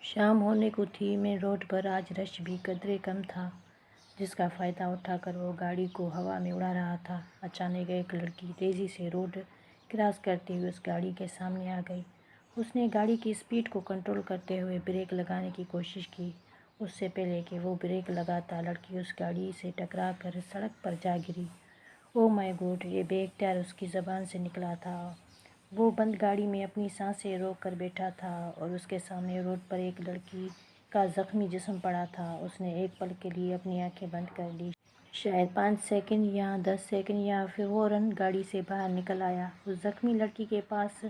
شام ہونے کو تھی۔ مین روڈ پر آج رش بھی قدرے کم تھا، جس کا فائدہ اٹھا کر وہ گاڑی کو ہوا میں اڑا رہا تھا۔ اچانک ایک لڑکی تیزی سے روڈ کراس کرتے ہوئے اس گاڑی کے سامنے آ گئی۔ اس نے گاڑی کی اسپیڈ کو کنٹرول کرتے ہوئے بریک لگانے کی کوشش کی۔ اس سے پہلے کہ وہ بریک لگاتا، لڑکی اس گاڑی سے ٹکرا کر سڑک پر جا گری۔ "اوہ مائی گاڈ!" یہ بے اختیار اس کی زبان سے نکلا تھا۔ وہ بند گاڑی میں اپنی سانسیں روک کر بیٹھا تھا اور اس کے سامنے روڈ پر ایک لڑکی کا زخمی جسم پڑا تھا۔ اس نے ایک پل کے لیے اپنی آنکھیں بند کر لیں، شاید 5 سیکنڈ یا 10 سیکنڈ، یا پھر فوراً گاڑی سے باہر نکل آیا۔ اس زخمی لڑکی کے پاس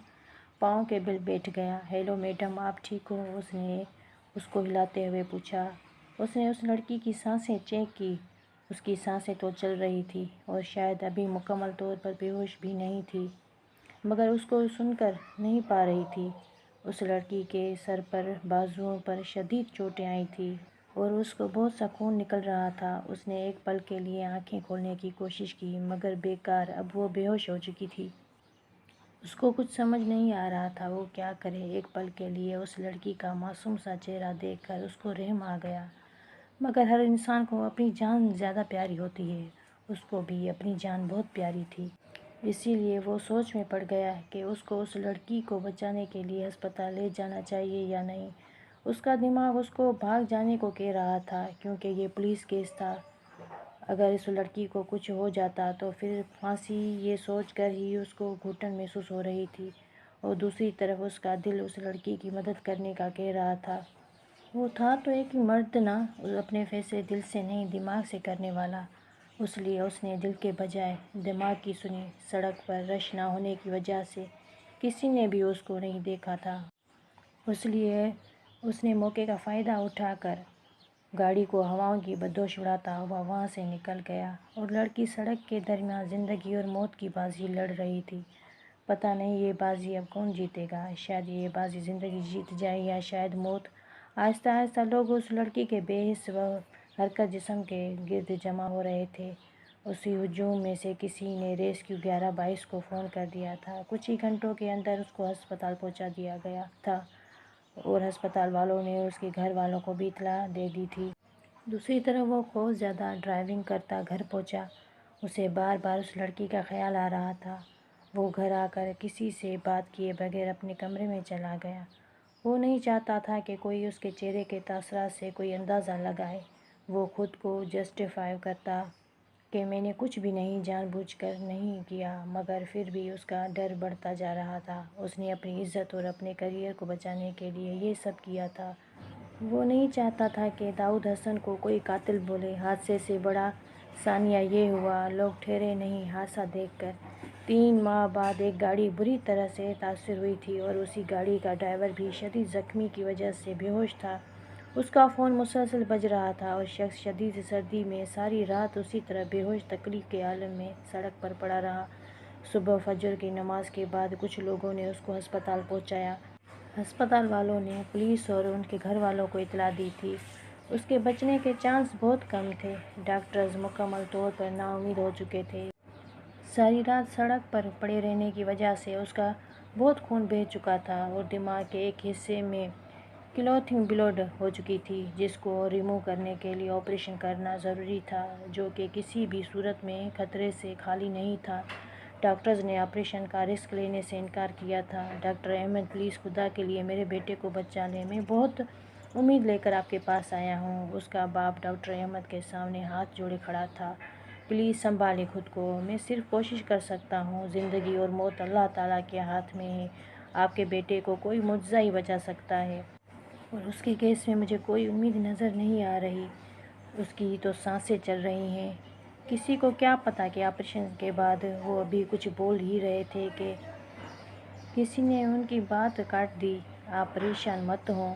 پاؤں کے بل بیٹھ گیا۔ "ہیلو میڈم، آپ ٹھیک ہو؟" اس نے اس کو ہلاتے ہوئے پوچھا۔ اس نے اس لڑکی کی سانسیں چیک کی۔ اس کی سانسیں تو چل رہی تھیں اور شاید ابھی مکمل طور پر بے ہوش بھی نہیں تھی، مگر اس کو سن کر نہیں پا رہی تھی۔ اس لڑکی کے سر پر، بازوؤں پر شدید چوٹیں آئی تھیں اور اس کو بہت سا خون نکل رہا تھا۔ اس نے ایک پل کے لیے آنکھیں کھولنے کی کوشش کی، مگر بیکار، اب وہ بے ہوش ہو چکی تھی۔ اس کو کچھ سمجھ نہیں آ رہا تھا وہ کیا کرے۔ ایک پل کے لیے اس لڑکی کا معصوم سا چہرہ دیکھ کر اس کو رحم آ گیا، مگر ہر انسان کو اپنی جان زیادہ پیاری ہوتی ہے۔ اس کو بھی اپنی جان بہت پیاری تھی۔ اسی لیے وہ سوچ میں پڑ گیا کہ اس کو اس لڑکی کو بچانے کے لیے ہسپتال لے جانا چاہیے یا نہیں۔ اس کا دماغ اس کو بھاگ جانے کو کہہ رہا تھا، کیونکہ یہ پولیس کیس تھا۔ اگر اس لڑکی کو کچھ ہو جاتا تو پھر پھانسی، یہ سوچ کر ہی اس کو گھٹن محسوس ہو رہی تھی، اور دوسری طرف اس کا دل اس لڑکی کی مدد کرنے کا کہہ رہا تھا۔ وہ تھا تو ایک ہی مرد نا، اپنے فیصلے دل سے نہیں دماغ سے کرنے والا۔ اس لیے اس نے دل کے بجائے دماغ کی سنی۔ سڑک پر رش نہ ہونے کی وجہ سے کسی نے بھی اس کو نہیں دیکھا تھا۔ اس لیے اس نے موقع کا فائدہ اٹھا کر گاڑی کو ہواؤں کی بدوش اڑاتا ہوا وہاں سے نکل گیا، اور لڑکی سڑک کے درمیان زندگی اور موت کی بازی لڑ رہی تھی۔ پتہ نہیں یہ بازی اب کون جیتے گا۔ شاید یہ بازی زندگی جیت جائے یا شاید موت۔ آہستہ آہستہ لوگ اس لڑکی کے بے حس و حرکت جسم کے گرد جمع ہو رہے تھے۔ اسی ہجوم میں سے کسی نے ریسکیو 1122 کو فون کر دیا تھا۔ کچھ ہی گھنٹوں کے اندر اس کو ہسپتال پہنچا دیا گیا تھا، اور ہسپتال والوں نے اس کے گھر والوں کو بھی اطلاع دے دی تھی۔ دوسری طرف وہ خوف زدہ ڈرائیونگ کرتا گھر پہنچا۔ اسے بار بار اس لڑکی کا خیال آ رہا تھا۔ وہ گھر آ کر کسی سے بات کیے بغیر اپنے کمرے میں چلا گیا۔ وہ نہیں چاہتا تھا کہ کوئی اس کے چہرے کے تاثرات سے کوئی اندازہ لگائے۔ وہ خود کو جسٹیفائی کرتا کہ میں نے کچھ بھی نہیں، جان بوجھ کر نہیں کیا، مگر پھر بھی اس کا ڈر بڑھتا جا رہا تھا۔ اس نے اپنی عزت اور اپنے کیریئر کو بچانے کے لیے یہ سب کیا تھا۔ وہ نہیں چاہتا تھا کہ داؤد حسن کو کوئی قاتل بولے۔ حادثے سے بڑا ثانیہ یہ ہوا، لوگ ٹھہرے نہیں حادثہ دیکھ کر۔ 3 ماہ بعد ایک گاڑی بری طرح سے متاثر ہوئی تھی اور اسی گاڑی کا ڈرائیور بھی شدید زخمی کی وجہ سے بے ہوش تھا۔ اس کا فون مسلسل بج رہا تھا اور شخص شدید سردی میں ساری رات اسی طرح بے ہوش تکلیف کے عالم میں سڑک پر پڑا رہا۔ صبح فجر کی نماز کے بعد کچھ لوگوں نے اس کو ہسپتال پہنچایا۔ ہسپتال والوں نے پولیس اور ان کے گھر والوں کو اطلاع دی تھی۔ اس کے بچنے کے چانس بہت کم تھے۔ ڈاکٹرز مکمل طور پر نا امید ہو چکے تھے۔ ساری رات سڑک پر پڑے رہنے کی وجہ سے اس کا بہت خون بہہ چکا تھا اور دماغ کے ایک حصے میں کلوٹنگ بلڈ ہو چکی تھی، جس کو ریموو کرنے کے لیے آپریشن کرنا ضروری تھا، جو کہ کسی بھی صورت میں خطرے سے خالی نہیں تھا۔ ڈاکٹرز نے آپریشن کا رسک لینے سے انکار کیا تھا۔ "ڈاکٹر احمد، پلیز خدا کے لیے میرے بیٹے کو بچا لیں، میں بہت امید لے کر آپ کے پاس آیا ہوں۔" اس کا باپ ڈاکٹر احمد کے سامنے ہاتھ جوڑے کھڑا تھا۔ "پلیز سنبھالیں خود کو، میں صرف کوشش کر سکتا ہوں۔ زندگی اور موت اللہ تعالیٰ کے ہاتھ میں ہے۔ آپ کے بیٹے کو کوئی معجزہ ہی بچا سکتا ہے، اور اس کے کیس میں مجھے کوئی امید نظر نہیں آ رہی۔ اس کی تو سانسیں چل رہی ہیں۔ کسی کو کیا پتہ کہ آپریشن کے بعد"۔ وہ ابھی کچھ بول ہی رہے تھے کہ کسی نے ان کی بات کاٹ دی۔ "آپ پریشان مت ہوں،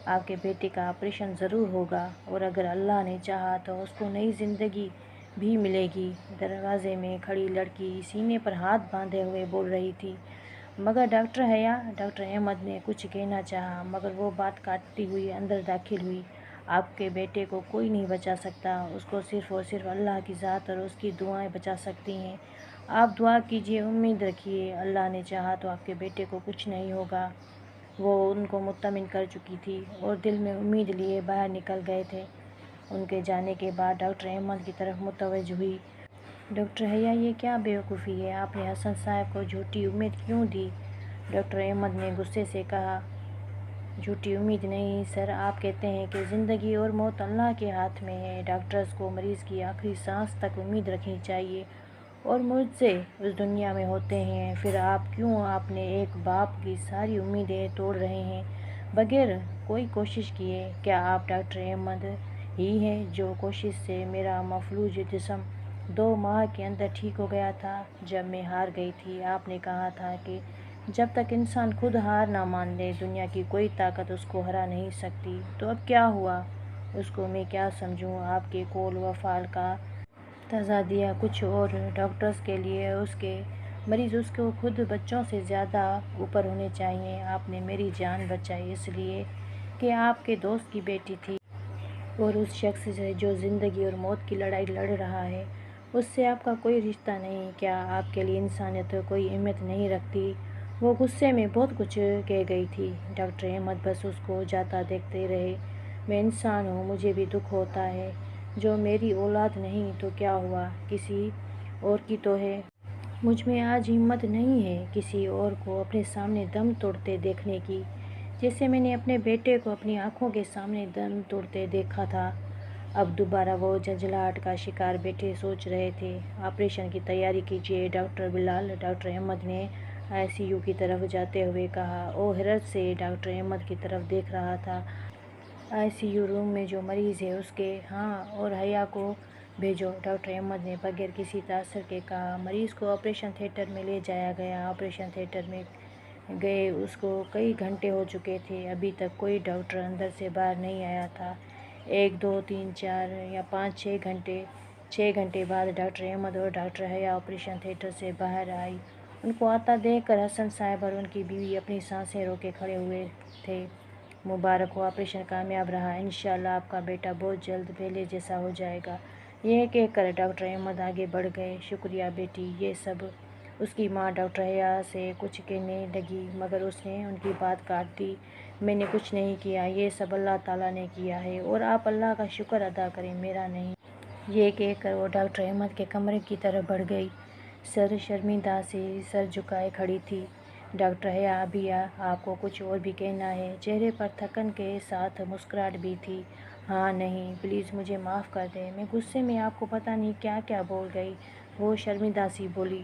آپ کے بیٹے کا آپریشن ضرور ہوگا، اور اگر اللہ نے چاہا تو اس کو نئی زندگی بھی ملے گی۔" دروازے میں کھڑی لڑکی سینے پر ہاتھ باندھے ہوئے بول رہی تھی۔ "مگر ڈاکٹر حیا"۔ ڈاکٹر احمد نے کچھ کہنا چاہا، مگر وہ بات کاٹتی ہوئی اندر داخل ہوئی۔ "آپ کے بیٹے کو کوئی نہیں بچا سکتا، اس کو صرف اور صرف اللہ کی ذات اور اس کی دعائیں بچا سکتی ہیں۔ آپ دعا کیجیے، امید رکھیے، اللہ نے چاہا تو آپ کے بیٹے کو کچھ نہیں ہوگا۔ وہ ان کو مطمئن کر چکی تھی اور دل میں امید لیے باہر نکل گئے تھے۔ ان کے جانے کے بعد ڈاکٹر احمد کی طرف متوجہ ہوئی۔ ڈاکٹر حیا، یہ کیا بیوقوفی ہے؟ آپ نے حسن صاحب کو جھوٹی امید کیوں دی؟ ڈاکٹر احمد نے غصے سے کہا، جھوٹی امید نہیں سر، آپ کہتے ہیں کہ زندگی اور موت اللہ کے ہاتھ میں ہے۔ ڈاکٹرز کو مریض کی آخری سانس تک امید رکھنی چاہیے اور معجزے اس دنیا میں ہوتے ہیں۔ پھر آپ کیوں اپنے ایک باپ کی ساری امیدیں توڑ رہے ہیں بغیر کوئی کوشش کیے؟ کیا آپ ڈاکٹر احمد ہی ہیں جو کوشش سے میرا مفلوج جسم 2 ماہ کے اندر ٹھیک ہو گیا تھا؟ جب میں ہار گئی تھی آپ نے کہا تھا کہ جب تک انسان خود ہار نہ مان لے دنیا کی کوئی طاقت اس کو ہرا نہیں سکتی۔ تو اب کیا ہوا؟ اس کو میں کیا سمجھوں؟ آپ کے قول و فعل کا تضادیہ کچھ اور۔ ڈاکٹرز کے لیے اس کے مریض اس کو خود بچوں سے زیادہ اوپر ہونے چاہیے۔ آپ نے میری جان بچائی اس لیے کہ آپ کے دوست کی بیٹی تھی اور اس شخص سے جو زندگی اور موت کی لڑائی لڑ رہا ہے اس سے آپ کا کوئی رشتہ نہیں۔ کیا آپ کے لیے انسانیت کوئی اہمیت نہیں رکھتی؟ وہ غصے میں بہت کچھ کہہ گئی تھی۔ ڈاکٹر احمد بس اس کو جاتا دیکھتے رہے۔ میں انسان ہوں، مجھے بھی دکھ ہوتا ہے۔ جو میری اولاد نہیں تو کیا ہوا، کسی اور کی تو ہے۔ مجھ میں آج ہمت نہیں ہے کسی اور کو اپنے سامنے دم توڑتے دیکھنے کی، جیسے میں نے اپنے بیٹے کو اپنی آنکھوں کے سامنے دم توڑتے دیکھا تھا۔ اب دوبارہ وہ جھنجھلاہٹ کا شکار بیٹھے سوچ رہے تھے۔ آپریشن کی تیاری کیجیے ڈاکٹر بلال، ڈاکٹر احمد نے ICU کی طرف جاتے ہوئے کہا۔ وہ حیرت سے ڈاکٹر احمد کی طرف دیکھ رہا تھا۔ ICU روم میں جو مریض ہے اس کے؟ ہاں، اور حیا کو بھیجو، ڈاکٹر احمد نے بغیر کسی تاثر کے کہا۔ مریض کو آپریشن تھیٹر میں لے جایا گیا۔ آپریشن تھیٹر میں گئے اس کو کئی گھنٹے ہو چکے تھے، ابھی تک کوئی ڈاکٹر اندر سے باہر نہیں آیا تھا۔ 1 2 3 4 یا 5 6 گھنٹے 6 گھنٹے بعد ڈاکٹر احمد اور ڈاکٹر حیا آپریشن تھیٹر سے باہر آئی۔ ان کو آتا دیکھ کر حسن صاحب اور ان کی بیوی اپنی سانسیں روکے کھڑے ہوئے تھے۔ مبارک ہو، آپریشن کامیاب رہا، انشاءاللہ آپ کا بیٹا بہت جلد پہلے جیسا ہو جائے گا۔ یہ کہہ کر ڈاکٹر احمد آگے بڑھ گئے۔ شکریہ بیٹی، یہ سب۔ اس کی ماں ڈاکٹر حیا سے کچھ کہنے لگی مگر اس نے ان کی بات کاٹ دی۔ میں نے کچھ نہیں کیا، یہ سب اللہ تعالیٰ نے کیا ہے اور آپ اللہ کا شکر ادا کریں، میرا نہیں۔ یہ کہہ کر وہ ڈاکٹر احمد کے کمرے کی طرف بڑھ گئی۔ سر شرمندہ سے سر جھکائے کھڑی تھی۔ ڈاکٹر حیا، ابھی آپ کو کچھ اور بھی کہنا ہے؟ چہرے پر تھکن کے ساتھ مسکراہٹ بھی تھی۔ ہاں، نہیں، پلیز مجھے معاف کر دیں، میں غصے میں آپ کو پتہ نہیں کیا کیا بول گئی، وہ شرمندہ سی بولی۔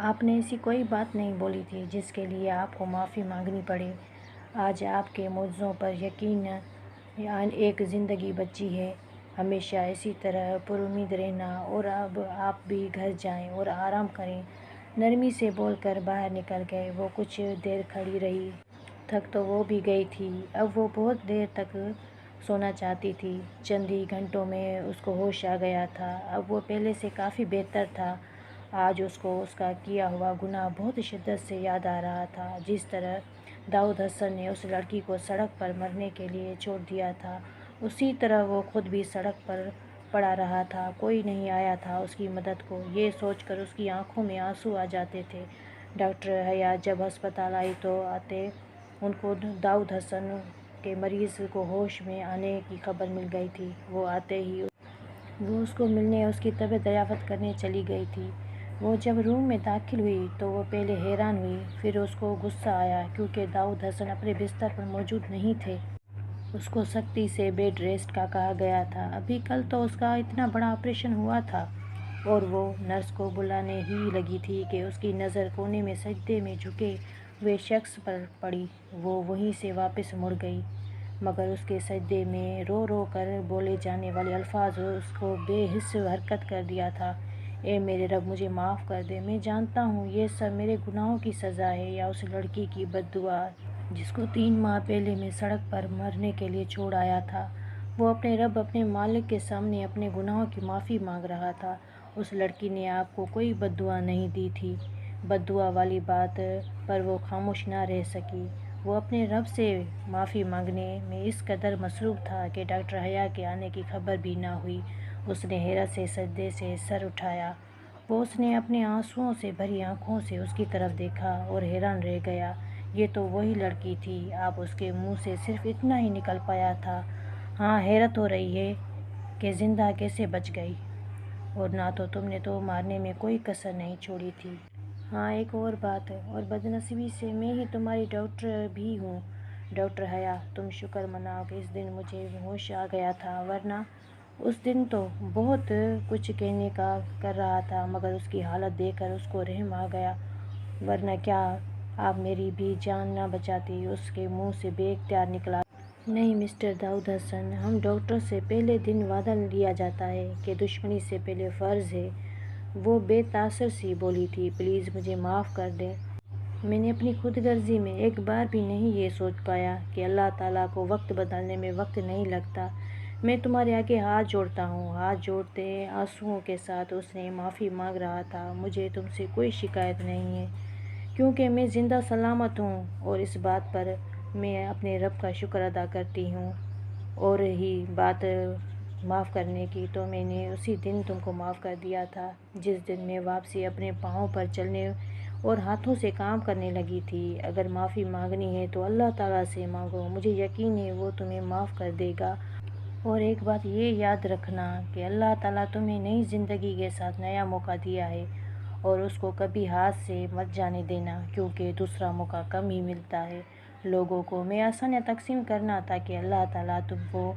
آپ نے ایسی کوئی بات نہیں بولی تھی جس کے لیے آپ کو معافی مانگنی پڑے۔ آج آپ کے معجزوں پر یقین، ایک زندگی بچی ہے۔ ہمیشہ اسی طرح پر امید رہنا، اور اب آپ بھی گھر جائیں اور آرام کریں، نرمی سے بول کر باہر نکل گئے۔ وہ کچھ دیر کھڑی رہی۔ تھک تو وہ بھی گئی تھی، اب وہ بہت دیر تک سونا چاہتی تھی۔ چند ہی گھنٹوں میں اس کو ہوش آ گیا تھا۔ اب وہ پہلے سے کافی بہتر تھا۔ آج اس کو اس کا کیا ہوا گناہ بہت شدت سے یاد آ رہا تھا۔ جس طرح داؤد حسن نے اس لڑکی کو سڑک پر مرنے کے لیے چھوڑ دیا تھا، اسی طرح وہ خود بھی سڑک پر پڑا رہا تھا، کوئی نہیں آیا تھا اس کی مدد کو۔ یہ سوچ کر اس کی آنکھوں میں آنسو آ جاتے تھے۔ ڈاکٹر حیا جب ہسپتال آئی تو آتے ان کو داؤد حسن کے مریض کو ہوش میں آنے کی خبر مل گئی تھی۔ وہ آتے ہی وہ اس کو ملنے، اس کی طبیعت دریافت کرنے چلی گئی تھی۔ وہ جب روم میں داخل ہوئی تو وہ پہلے حیران ہوئی، پھر اس کو غصہ آیا کیونکہ داؤد حسن اپنے بستر پر موجود نہیں تھے۔ اس کو سختی سے بیڈ ریسٹ کا کہا گیا تھا۔ ابھی کل تو اس کا اتنا بڑا آپریشن ہوا تھا۔ اور وہ نرس کو بلانے ہی لگی تھی کہ اس کی نظر کونے میں سجدے میں جھکے ہوئے شخص پر پڑی۔ وہ وہیں سے واپس مڑ گئی، مگر اس کے سجدے میں رو رو کر بولے جانے والے الفاظ اس کو بے حس حرکت کر دیا تھا۔ اے میرے رب، مجھے معاف کر دے، میں جانتا ہوں یہ سب میرے گناہوں کی سزا ہے یا اس لڑکی کی بد دعا جس کو 3 ماہ پہلے میں سڑک پر مرنے کے لیے چھوڑ آیا تھا۔ وہ اپنے رب، اپنے مالک کے سامنے اپنے گناہوں کی معافی مانگ رہا تھا۔ اس لڑکی نے آپ کو کوئی بد دعا نہیں دی تھی۔ بد دعا والی بات پر وہ خاموش نہ رہ سکی۔ وہ اپنے رب سے معافی مانگنے میں اس قدر مصروف تھا کہ ڈاکٹر حیا کے آنے کی خبر بھی نہ ہوئی۔ اس نے حیرت سے سجدے سے سر اٹھایا۔ وہ اس نے اپنے آنسوؤں سے بھری آنکھوں سے اس کی طرف دیکھا اور حیران رہ گیا یہ تو وہی لڑکی تھی، آپ اس کے منہ سے صرف اتنا ہی نکل پایا تھا۔ ہاں، حیرت ہو رہی ہے کہ زندہ کیسے بچ گئی، اور نہ تو تم نے تو مارنے میں کوئی کسر نہیں چھوڑی تھی۔ ہاں، ایک اور بات، اور بدنصیبی سے میں ہی تمہاری ڈاکٹر بھی ہوں۔ ڈاکٹر حیا، تم شکر مناؤ کہ اس دن مجھے ہوش آ گیا تھا، ورنہ اس دن تو بہت کچھ کہنے کا کر رہا تھا، مگر اس کی حالت دیکھ کر اس کو رحم آ گیا، ورنہ کیا آپ میری بھی جان نہ بچاتی۔ اس کے منہ سے بے اختیار نکلا، نہیں مسٹر داؤد حسن، ہم ڈاکٹر سے پہلے دن وعدہ لیا جاتا ہے کہ دشمنی سے پہلے فرض ہے۔ وہ بے تاثر سی بولی تھی، پلیز مجھے معاف کر دیں، میں نے اپنی خود غرضی میں ایک بار بھی نہیں یہ سوچ پایا کہ اللہ تعالیٰ کو وقت بدلنے میں وقت نہیں لگتا۔ میں تمہارے آگے ہاتھ جوڑتا ہوں۔ ہاتھ جوڑتے آنسوؤں کے ساتھ اس نے معافی مانگ رہا تھا، مجھے تم سے کوئی شکایت نہیں ہے، کیونکہ میں زندہ سلامت ہوں، اور اس بات پر میں اپنے رب کا شکر ادا کرتی ہوں۔ اور رہی بات معاف کرنے کی، تو میں نے اسی دن تم کو معاف کر دیا تھا جس دن میں واپسی اپنے پاؤں پر چلنے اور ہاتھوں سے کام کرنے لگی تھی۔ اگر معافی مانگنی ہے تو اللہ تعالیٰ سے مانگو، مجھے یقین ہے وہ تمہیں معاف کر دے گا۔ اور ایک بات یہ یاد رکھنا کہ اللہ تعالیٰ تمہیں نئی زندگی کے ساتھ نیا موقع دیا ہے، اور اس کو کبھی ہاتھ سے مت جانے دینا، کیونکہ دوسرا موقع کم ہی ملتا ہے لوگوں کو۔ میں آسانیاں تقسیم کرنا تاکہ اللہ تعالیٰ تم کو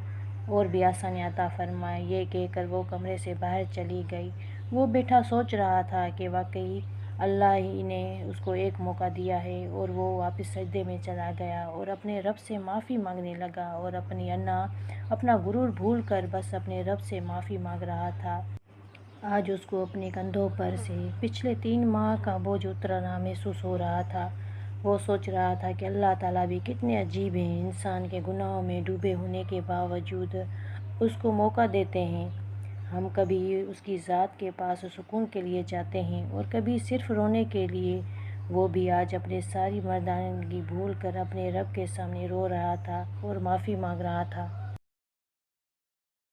اور بھی آسانیاں عطا فرمائے۔ یہ کہہ کر وہ کمرے سے باہر چلی گئی۔ وہ بیٹھا سوچ رہا تھا کہ واقعی اللہ ہی نے اس کو ایک موقع دیا ہے، اور وہ واپس سجدے میں چلا گیا اور اپنے رب سے معافی مانگنے لگا، اور اپنی انا، اپنا غرور بھول کر بس اپنے رب سے معافی مانگ رہا تھا۔ آج اس کو اپنے کندھوں پر سے پچھلے 3 ماہ کا بوجھ اترنا محسوس ہو رہا تھا۔ وہ سوچ رہا تھا کہ اللہ تعالیٰ بھی کتنے عجیب ہیں، انسان کے گناہوں میں ڈوبے ہونے کے باوجود اس کو موقع دیتے ہیں۔ ہم کبھی اس کی ذات کے پاس سکون کے لیے جاتے ہیں اور کبھی صرف رونے کے لیے۔ وہ بھی آج اپنی ساری مردانگی بھول کر اپنے رب کے سامنے رو رہا تھا اور معافی مانگ رہا تھا۔